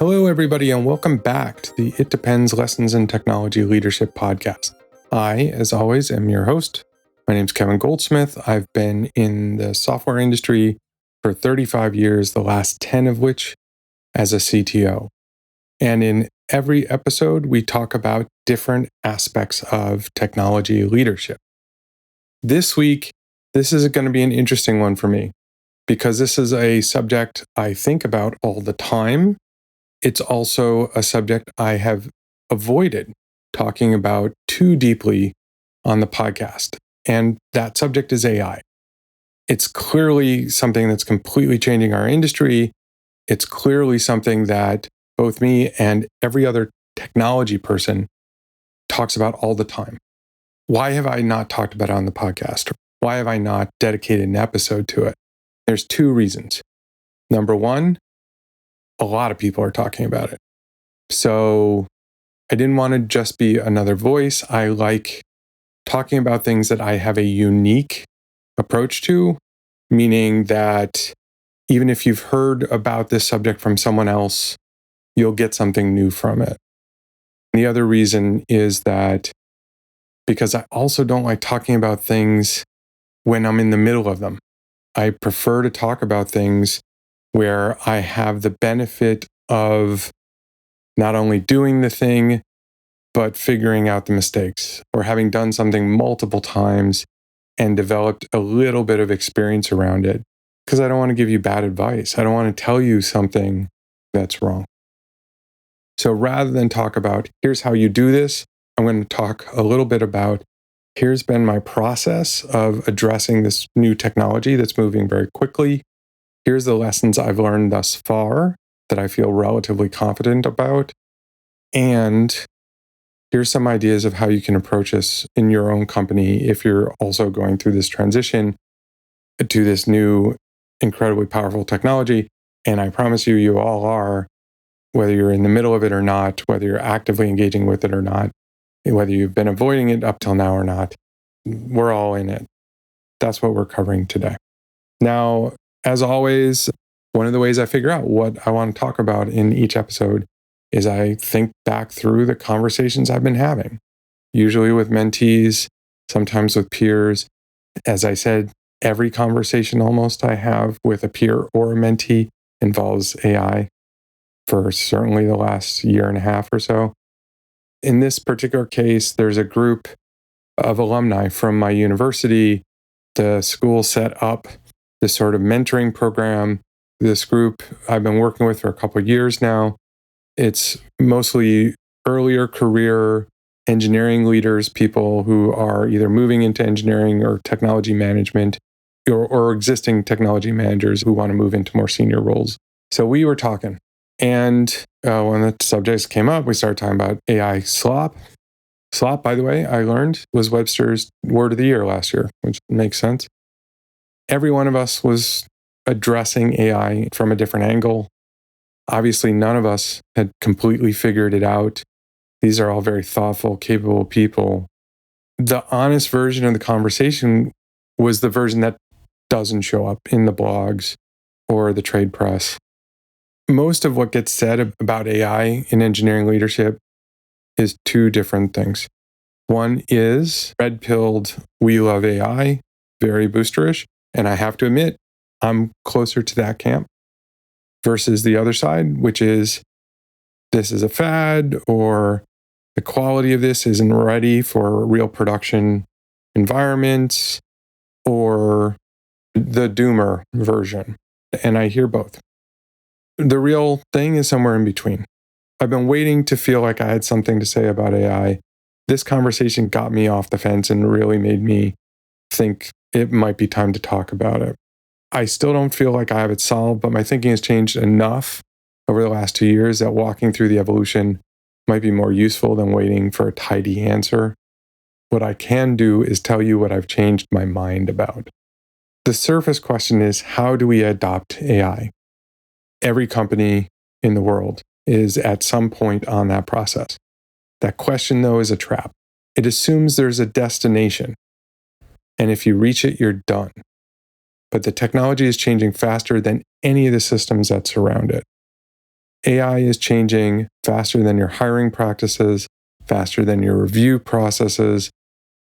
Hello, everybody, and welcome back to the It Depends Lessons in Technology Leadership podcast. I, as always, am your host. My name's Kevin Goldsmith. I've been in the software industry for 35 years, the last 10 of which as a CTO. And in every episode, we talk about different aspects of technology leadership. This week, this is going to be an interesting one for me because this is a subject I think about all the time. It's also a subject I have avoided talking about too deeply on the podcast. And that subject is AI. It's clearly something that's completely changing our industry. It's clearly something that both me and every other technology person talks about all the time. Why have I not talked about it on the podcast? Why have I not dedicated an episode to it? There's two reasons. Number one, a lot of people are talking about it. So I didn't want to just be another voice. I like talking about things that I have a unique approach to, meaning that even if you've heard about this subject from someone else, you'll get something new from it. And the other reason is that because I also don't like talking about things when I'm in the middle of them. I prefer to talk about things where I have the benefit of not only doing the thing, but figuring out the mistakes or having done something multiple times and developed a little bit of experience around it. Because I don't want to give you bad advice. I don't want to tell you something that's wrong. So rather than talk about, here's how you do this, I'm going to talk a little bit about, here's been my process of addressing this new technology that's moving very quickly. Here's the lessons I've learned thus far that I feel relatively confident about. And here's some ideas of how you can approach this in your own company if you're also going through this transition to this new, incredibly powerful technology. And I promise you, you all are, whether you're in the middle of it or not, whether you're actively engaging with it or not, whether you've been avoiding it up till now or not, we're all in it. That's what we're covering today. Now, as always, one of the ways I figure out what I want to talk about in each episode is I think back through the conversations I've been having, usually with mentees, sometimes with peers. As I said, every conversation almost I have with a peer or a mentee involves AI for certainly the last year and a half or so. In this particular case, there's a group of alumni from my university. The school set up this sort of mentoring program. This group I've been working with for a couple of years now. It's mostly earlier career engineering leaders, people who are either moving into engineering or technology management, or existing technology managers who want to move into more senior roles. So we were talking. And when the subjects came up, we started talking about AI slop. Slop, by the way, I learned was Webster's word of the year last year, which makes sense. Every one of us was addressing AI from a different angle. Obviously, none of us had completely figured it out. These are all very thoughtful, capable people. The honest version of the conversation was the version that doesn't show up in the blogs or the trade press. Most of what gets said about AI in engineering leadership is two different things. One is red-pilled, we love AI, very boosterish. And I have to admit, I'm closer to that camp versus the other side, which is this is a fad, or the quality of this isn't ready for real production environments, or the doomer version. And I hear both. The real thing is somewhere in between. I've been waiting to feel like I had something to say about AI. This conversation got me off the fence and really made me think it might be time to talk about it. I still don't feel like I have it solved, but my thinking has changed enough over the last 2 years that walking through the evolution might be more useful than waiting for a tidy answer. What I can do is tell you what I've changed my mind about. The surface question is, how do we adopt AI? Every company in the world is at some point on that process. That question, though, is a trap. It assumes there's a destination. And if you reach it, you're done. But the technology is changing faster than any of the systems that surround it. AI is changing faster than your hiring practices, faster than your review processes,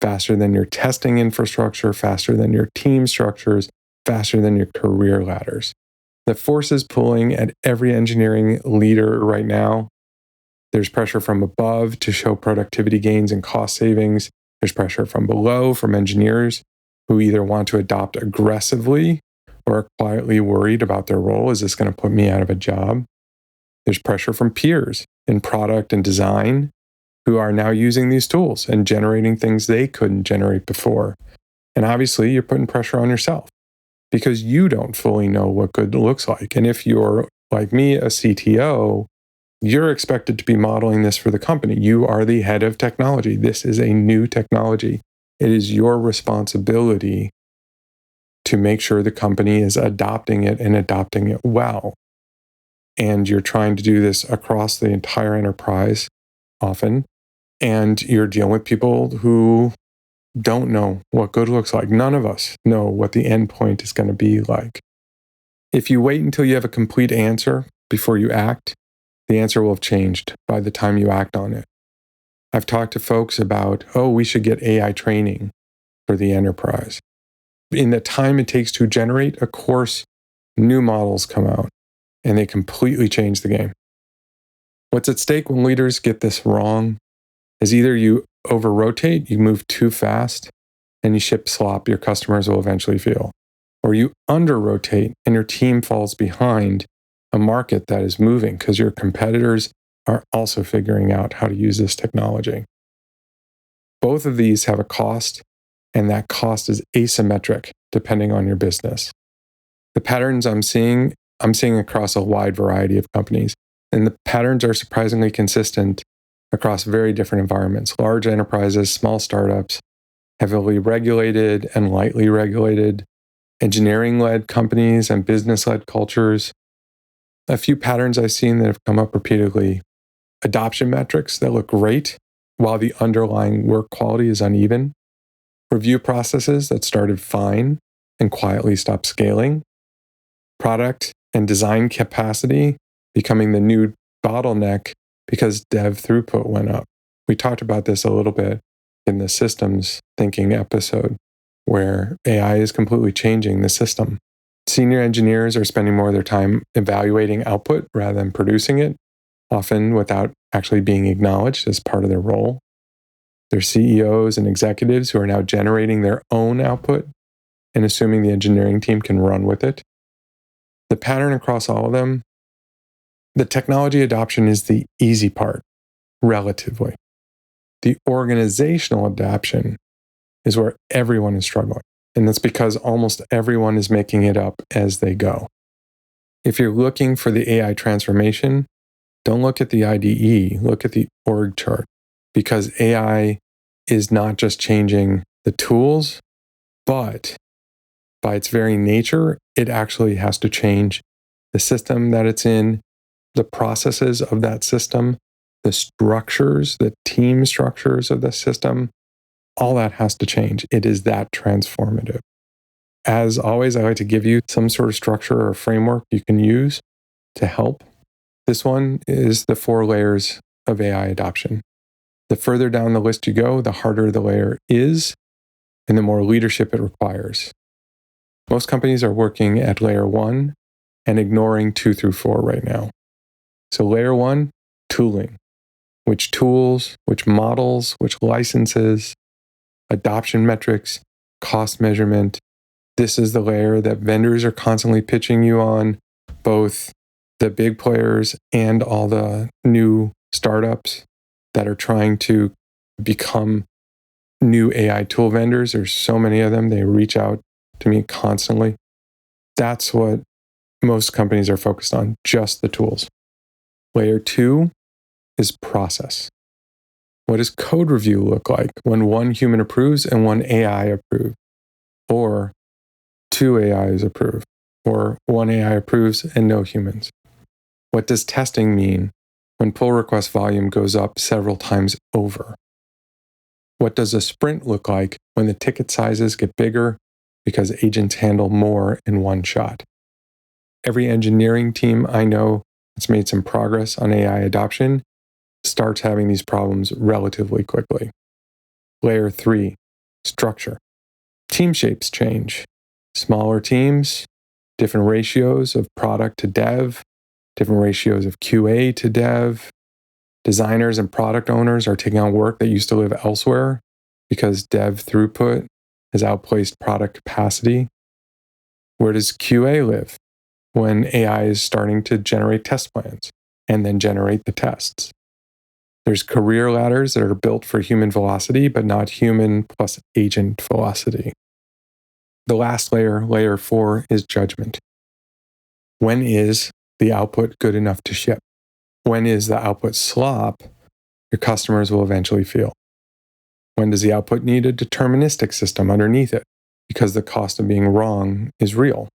faster than your testing infrastructure, faster than your team structures, faster than your career ladders. The forces pulling at every engineering leader right now. There's pressure from above to show productivity gains and cost savings. There's pressure from below from engineers who either want to adopt aggressively or are quietly worried about their role. Is this going to put me out of a job? There's pressure from peers in product and design who are now using these tools and generating things they couldn't generate before. And obviously, you're putting pressure on yourself because you don't fully know what good looks like. And if you're, like me, a CTO, you're expected to be modeling this for the company. You are the head of technology. This is a new technology. It is your responsibility to make sure the company is adopting it and adopting it well. And you're trying to do this across the entire enterprise often. And you're dealing with people who don't know what good looks like. None of us know what the end point is going to be like. If you wait until you have a complete answer before you act, the answer will have changed by the time you act on it. I've talked to folks about, we should get AI training for the enterprise. In the time it takes to generate a course, new models come out and they completely change the game. What's at stake when leaders get this wrong is either you over-rotate, you move too fast, and you ship slop your customers will eventually feel, or you under-rotate and your team falls behind a market that is moving because your competitors are also figuring out how to use this technology. Both of these have a cost, and that cost is asymmetric depending on your business. The patterns I'm seeing across a wide variety of companies, and the patterns are surprisingly consistent across very different environments. Large enterprises, small startups, heavily regulated and lightly regulated, engineering-led companies and business-led cultures. A few patterns I've seen that have come up repeatedly. Adoption metrics that look great while the underlying work quality is uneven. Review processes that started fine and quietly stopped scaling. Product and design capacity becoming the new bottleneck because dev throughput went up. We talked about this a little bit in the systems thinking episode, where AI is completely changing the system. Senior engineers are spending more of their time evaluating output rather than producing it, often without actually being acknowledged as part of their role. There's CEOs and executives who are now generating their own output and assuming the engineering team can run with it. The pattern across all of them, the technology adoption is the easy part, relatively. The organizational adoption is where everyone is struggling. And that's because almost everyone is making it up as they go. If you're looking for the AI transformation, don't look at the IDE, look at the org chart, because AI is not just changing the tools, but by its very nature, it actually has to change the system that it's in, the processes of that system, the structures, the team structures of the system. All that has to change. It is that transformative. As always, I like to give you some sort of structure or framework you can use to help. This one is the 4 layers of AI adoption. The further down the list you go, the harder the layer is, and the more leadership it requires. Most companies are working at layer 1 and ignoring 2 through 4 right now. So layer 1, tooling. Which tools, which models, which licenses, adoption metrics, cost measurement. This is the layer that vendors are constantly pitching you on, both the big players and all the new startups that are trying to become new AI tool vendors. There's so many of them. They reach out to me constantly. That's what most companies are focused on, just the tools. Layer 2 is process. What does code review look like when one human approves and one AI approves? Or 2 AIs approve? Or 1 AI approves and no humans? What does testing mean when pull request volume goes up several times over? What does a sprint look like when the ticket sizes get bigger because agents handle more in one shot? Every engineering team I know that's made some progress on AI adoption starts having these problems relatively quickly. Layer 3, structure. Team shapes change. Smaller teams, different ratios of product to dev, different ratios of QA to dev. Designers and product owners are taking on work that used to live elsewhere because dev throughput has outplaced product capacity. Where does QA live when AI is starting to generate test plans and then generate the tests? There's career ladders that are built for human velocity, but not human plus agent velocity. The last layer, layer 4, is judgment. When is the output good enough to ship? When is the output slop your customers will eventually feel? When does the output need a deterministic system underneath it because the cost of being wrong is real?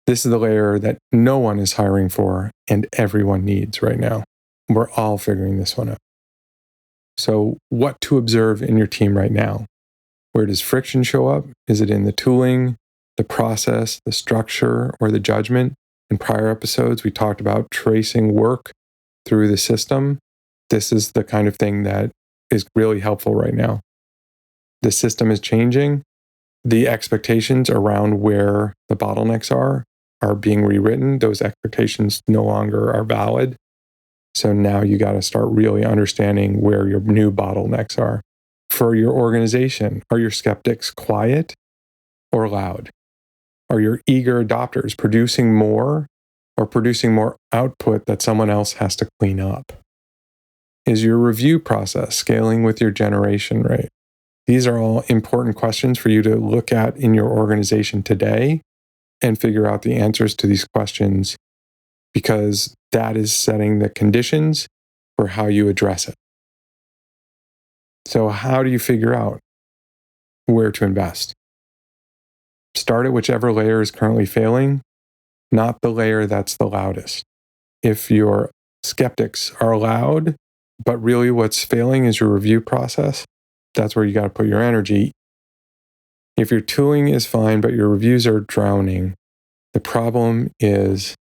This is the layer that no one is hiring for and everyone needs right now. We're all figuring this one out. So, what to observe in your team right now? Where does friction show up? Is it in the tooling, the process, the structure, or the judgment? In prior episodes, we talked about tracing work through the system. This is the kind of thing that is really helpful right now. The system is changing. The expectations around where the bottlenecks are being rewritten. Those expectations no longer are valid. So now you got to start really understanding where your new bottlenecks are. For your organization, are your skeptics quiet or loud? Are your eager adopters producing more or producing more output that someone else has to clean up? Is your review process scaling with your generation rate? These are all important questions for you to look at in your organization today and figure out the answers to these questions, because that is setting the conditions for how you address it. So how do you figure out where to invest? Start at whichever layer is currently failing, not the layer that's the loudest. If your skeptics are loud, but really what's failing is your review process, that's where you got to put your energy. If your tooling is fine, but your reviews are drowning, the problem is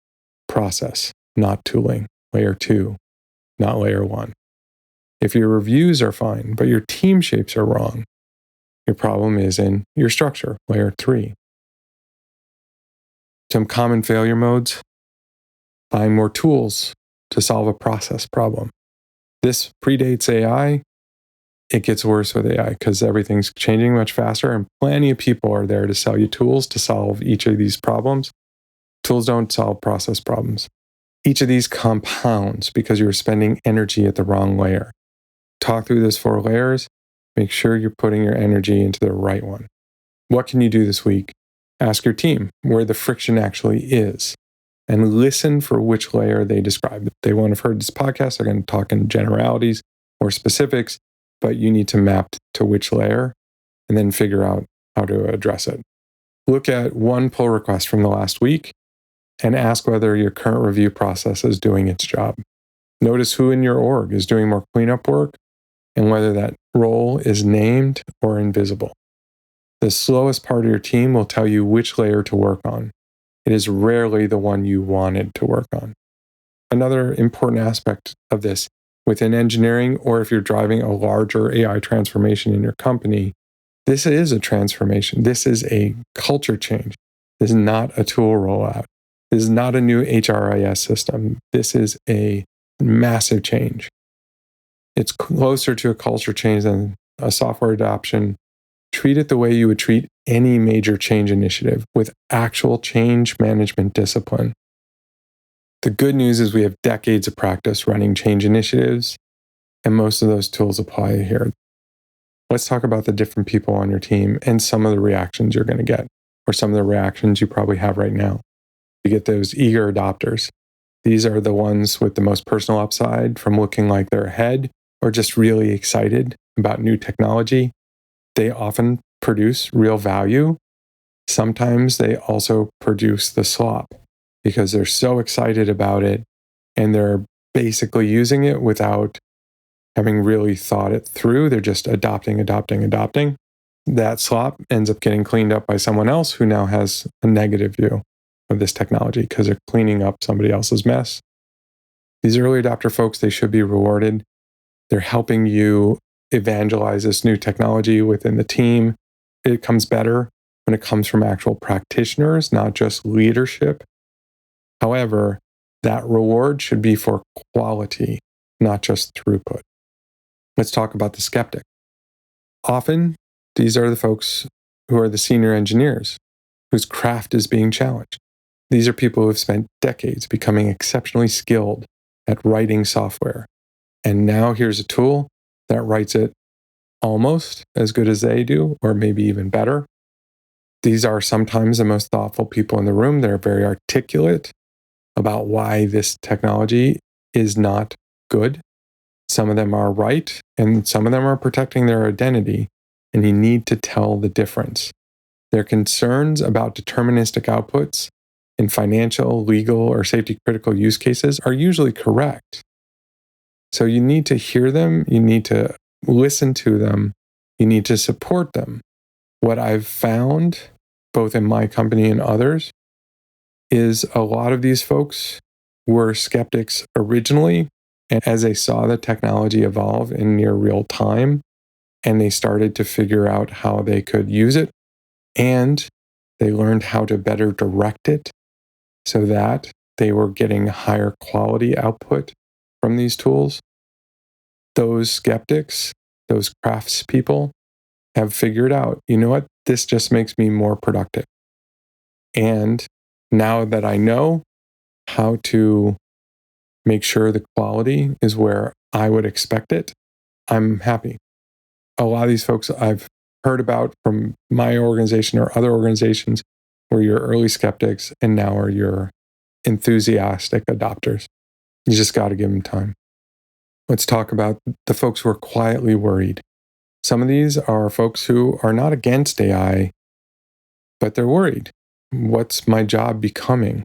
process, not tooling. Layer 2, not layer 1. If your reviews are fine, but your team shapes are wrong, your problem is in your structure, layer 3. Some common failure modes: find more tools to solve a process problem. This predates AI. It gets worse with AI because everything's changing much faster and plenty of people are there to sell you tools to solve each of these problems. Tools don't solve process problems. Each of these compounds because you're spending energy at the wrong layer. Talk through those 4 layers. Make sure you're putting your energy into the right one. What can you do this week? Ask your team where the friction actually is and listen for which layer they describe. If they won't have heard this podcast, they're going to talk in generalities or specifics, but you need to map to which layer and then figure out how to address it. Look at one pull request from the last week and ask whether your current review process is doing its job. Notice who in your org is doing more cleanup work and whether that role is named or invisible. The slowest part of your team will tell you which layer to work on. It is rarely the one you wanted to work on. Another important aspect of this within engineering, or if you're driving a larger AI transformation in your company, this is a transformation. This is a culture change. This is not a tool rollout. This is not a new HRIS system. This is a massive change. It's closer to a culture change than a software adoption. Treat it the way you would treat any major change initiative, with actual change management discipline. The good news is we have decades of practice running change initiatives, and most of those tools apply here. Let's talk about the different people on your team and some of the reactions you're going to get, or some of the reactions you probably have right now. You get those eager adopters. These are the ones with the most personal upside from looking like they're ahead or just really excited about new technology. They often produce real value. Sometimes they also produce the slop because they're so excited about it and they're basically using it without having really thought it through. They're just adopting. That slop ends up getting cleaned up by someone else who now has a negative view of this technology because they're cleaning up somebody else's mess. These early adopter folks, they should be rewarded. They're helping you evangelize this new technology within the team. It comes better when it comes from actual practitioners, not just leadership. However, that reward should be for quality, not just throughput. Let's talk about the skeptic. Often, these are the folks who are the senior engineers whose craft is being challenged. These are people who have spent decades becoming exceptionally skilled at writing software. And now here's a tool that writes it almost as good as they do, or maybe even better. These are sometimes the most thoughtful people in the room. They're very articulate about why this technology is not good. Some of them are right, and some of them are protecting their identity, and you need to tell the difference. Their concerns about deterministic outputs in financial, legal, or safety critical use cases are usually correct. So you need to hear them, you need to listen to them, you need to support them. What I've found, both in my company and others, is a lot of these folks were skeptics originally, and as they saw the technology evolve in near real time, and they started to figure out how they could use it, and they learned how to better direct it so that they were getting higher quality output from these tools. Those skeptics, those craftspeople, have figured out, you know what, this just makes me more productive. And now that I know how to make sure the quality is where I would expect it, I'm happy. A lot of these folks I've heard about from my organization or other organizations were your early skeptics and now are your enthusiastic adopters. You just got to give them time. Let's talk about the folks who are quietly worried. Some of these are folks who are not against AI, but they're worried. What's my job becoming?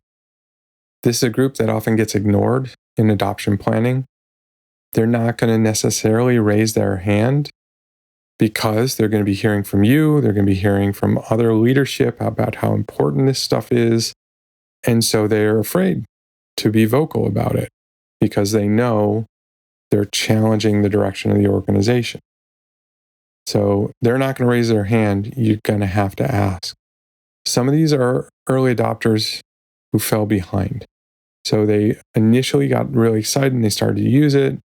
This is a group that often gets ignored in adoption planning. They're not going to necessarily raise their hand because they're going to be hearing from you, they're going to be hearing from other leadership about how important this stuff is. And so they're afraid to be vocal about it because they know they're challenging the direction of the organization. So they're not going to raise their hand. You're going to have to ask. Some of these are early adopters who fell behind. So they initially got really excited and they started to use it.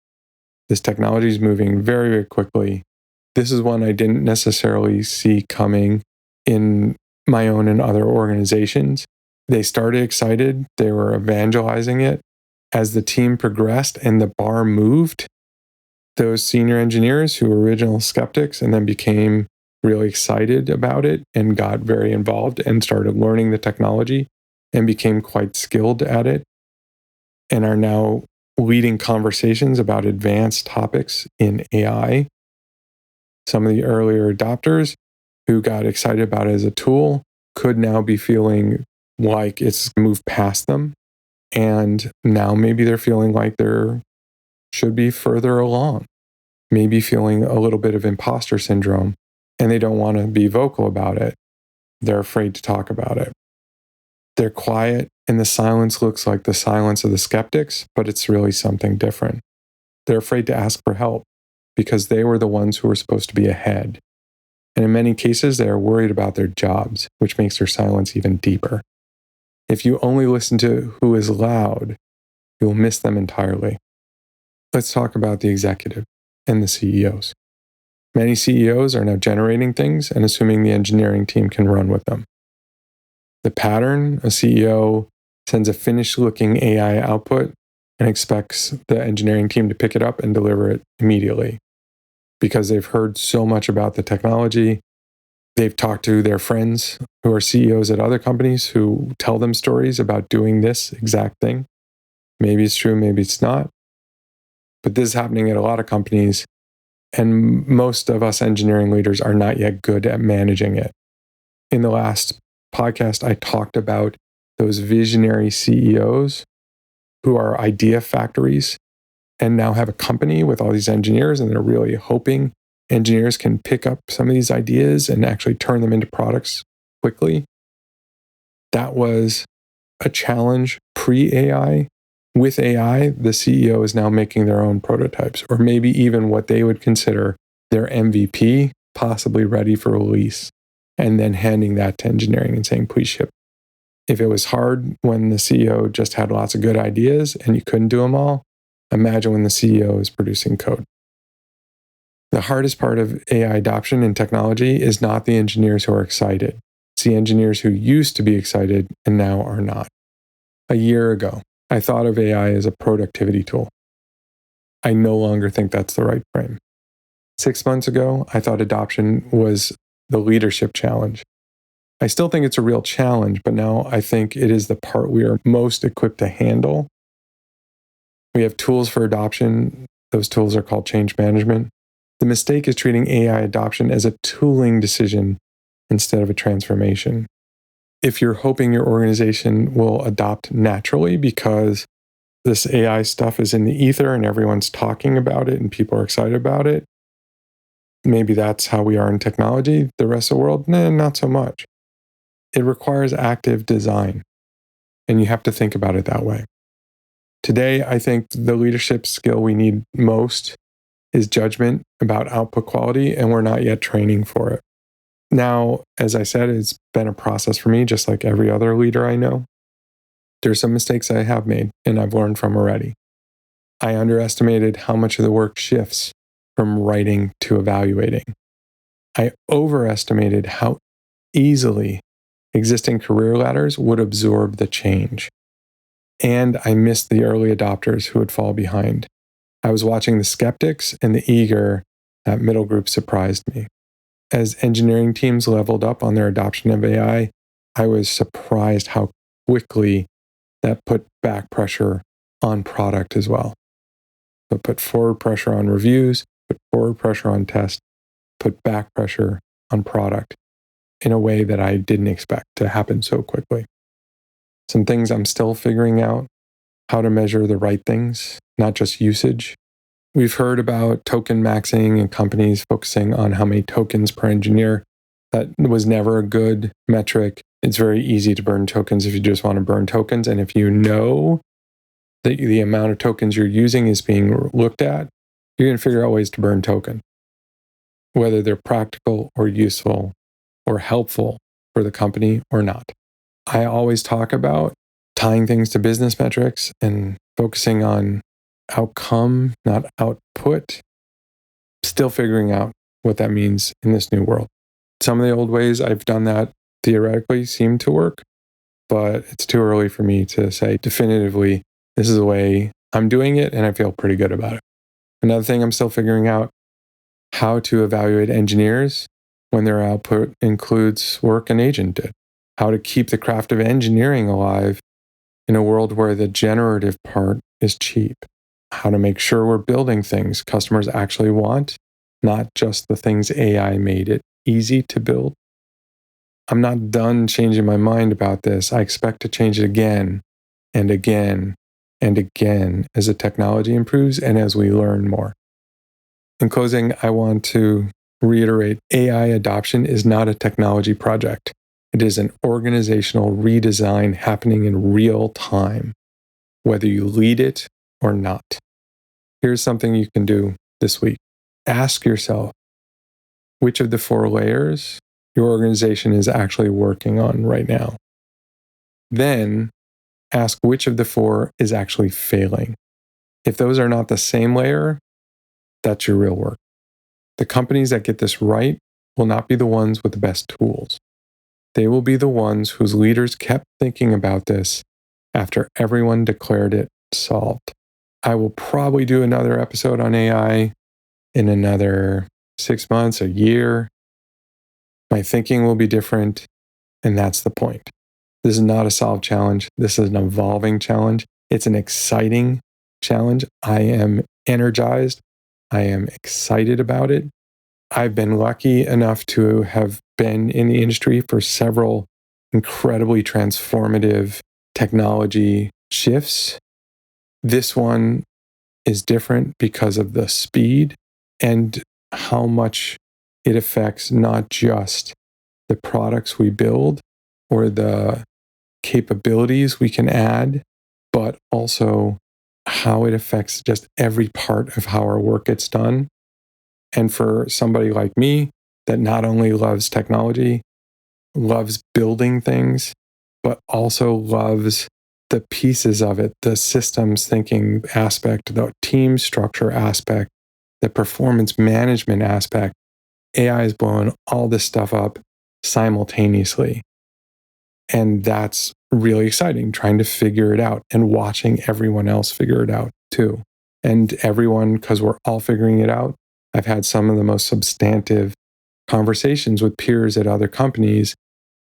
This technology is moving very, very quickly. This is one I didn't necessarily see coming in my own and other organizations. They started excited. They were evangelizing it. As the team progressed and the bar moved, those senior engineers who were original skeptics and then became really excited about it and got very involved and started learning the technology and became quite skilled at it and are now leading conversations about advanced topics in AI. Some of the earlier adopters who got excited about it as a tool could now be feeling like it's moved past them. And now maybe they're feeling like they're should be further along, maybe feeling a little bit of imposter syndrome, and they don't want to be vocal about it. They're afraid to talk about it. They're quiet, and the silence looks like the silence of the skeptics, but it's really something different. They're afraid to ask for help because they were the ones who were supposed to be ahead. And in many cases, they are worried about their jobs, which makes their silence even deeper. If you only listen to who is loud, you'll miss them entirely. Let's talk about the executive and the CEOs. Many CEOs are now generating things and assuming the engineering team can run with them. The pattern, a CEO sends a finished-looking AI output and expects the engineering team to pick it up and deliver it immediately. Because they've heard so much about the technology, they've talked to their friends who are CEOs at other companies who tell them stories about doing this exact thing. Maybe it's true, maybe it's not. But this is happening at a lot of companies, and most of us engineering leaders are not yet good at managing it. In the last podcast, I talked about those visionary CEOs who are idea factories and now have a company with all these engineers, and they're really hoping engineers can pick up some of these ideas and actually turn them into products quickly. That was a challenge pre-AI, With AI, the CEO is now making their own prototypes, or maybe even what they would consider their MVP, possibly ready for release, and then handing that to engineering and saying, please ship. If it was hard when the CEO just had lots of good ideas and you couldn't do them all, imagine when the CEO is producing code. The hardest part of AI adoption in technology is not the engineers who are excited. It's the engineers who used to be excited and now are not. A year ago, I thought of AI as a productivity tool. I no longer think that's the right frame. 6 months ago, I thought adoption was the leadership challenge. I still think it's a real challenge, but now I think it is the part we are most equipped to handle. We have tools for adoption. Those tools are called change management. The mistake is treating AI adoption as a tooling decision instead of a transformation. If you're hoping your organization will adopt naturally because this AI stuff is in the ether and everyone's talking about it and people are excited about it, maybe that's how we are in technology. The rest of the world, not so much. It requires active design, and you have to think about it that way. Today, I think the leadership skill we need most is judgment about output quality, and we're not yet training for it. Now, as I said, it's been a process for me, just like every other leader I know. There's some mistakes I have made, and I've learned from already. I underestimated how much of the work shifts from writing to evaluating. I overestimated how easily existing career ladders would absorb the change. And I missed the early adopters who would fall behind. I was watching the skeptics and the eager. That middle group surprised me. As engineering teams leveled up on their adoption of AI, I was surprised how quickly that put back pressure on product as well. But put forward pressure on reviews, put forward pressure on tests, put back pressure on product in a way that I didn't expect to happen so quickly. Some things I'm still figuring out: how to measure the right things, not just usage. We've heard about token maxing and companies focusing on how many tokens per engineer. That was never a good metric. It's very easy to burn tokens if you just want to burn tokens. And if you know that the amount of tokens you're using is being looked at, you're going to figure out ways to burn tokens, whether they're practical or useful or helpful for the company or not. I always talk about tying things to business metrics and focusing on outcome, not output. Still figuring out what that means in this new world. Some of the old ways I've done that theoretically seem to work, but it's too early for me to say definitively, this is the way I'm doing it and I feel pretty good about it. Another thing I'm still figuring out: how to evaluate engineers when their output includes work an agent did. How to keep the craft of engineering alive in a world where the generative part is cheap. How to make sure we're building things customers actually want, not just the things AI made it easy to build. I'm not done changing my mind about this. I expect to change it again and again and again as the technology improves and as we learn more. In closing, I want to reiterate, AI adoption is not a technology project. It is an organizational redesign happening in real time, whether you lead it or not. Here's something you can do this week. Ask yourself which of the 4 layers your organization is actually working on right now. Then ask which of the 4 is actually failing. If those are not the same layer, that's your real work. The companies that get this right will not be the ones with the best tools. They will be the ones whose leaders kept thinking about this after everyone declared it solved. I will probably do another episode on AI in another 6 months, a year. My thinking will be different, and that's the point. This is not a solved challenge. This is an evolving challenge. It's an exciting challenge. I am energized. I am excited about it. I've been lucky enough to have been in the industry for several incredibly transformative technology shifts. This one is different because of the speed and how much it affects not just the products we build or the capabilities we can add, but also how it affects just every part of how our work gets done. And for somebody like me that not only loves technology, loves building things, but also loves the pieces of it, the systems thinking aspect, the team structure aspect, the performance management aspect, AI is blowing all this stuff up simultaneously. And that's really exciting, trying to figure it out and watching everyone else figure it out too. And everyone, because we're all figuring it out, I've had some of the most substantive conversations with peers at other companies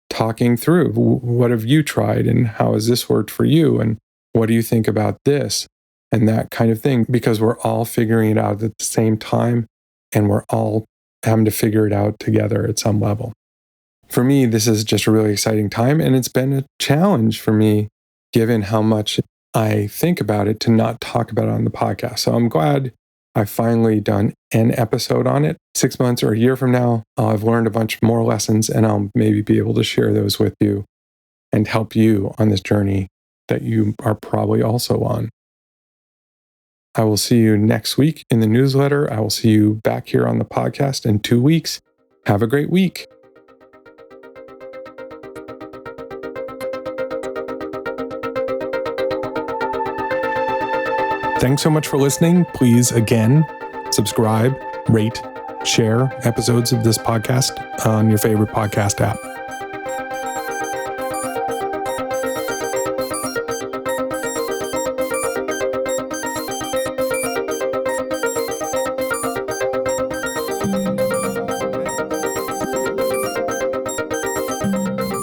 talking through what have you tried and how has this worked for you? And what do you think about this? And that kind of thing, because we're all figuring it out at the same time and we're all having to figure it out together at some level. For me, this is just a really exciting time, and it's been a challenge for me, given how much I think about it, to not talk about it on the podcast. So I'm glad I've finally done an episode on it. 6 months or a year from now, I've learned a bunch more lessons, and I'll maybe be able to share those with you and help you on this journey that you are probably also on. I will see you next week in the newsletter. I will see you back here on the podcast in 2 weeks. Have a great week. Thanks so much for listening. Please, again, subscribe, rate, share episodes of this podcast on your favorite podcast app.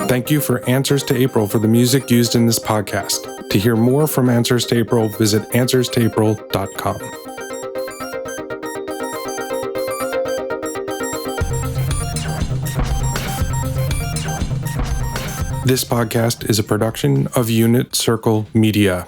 Thank you for Answers to April for the music used in this podcast. To hear more from Answers to April, visit answerstoapril.com. This podcast is a production of Unit Circle Media.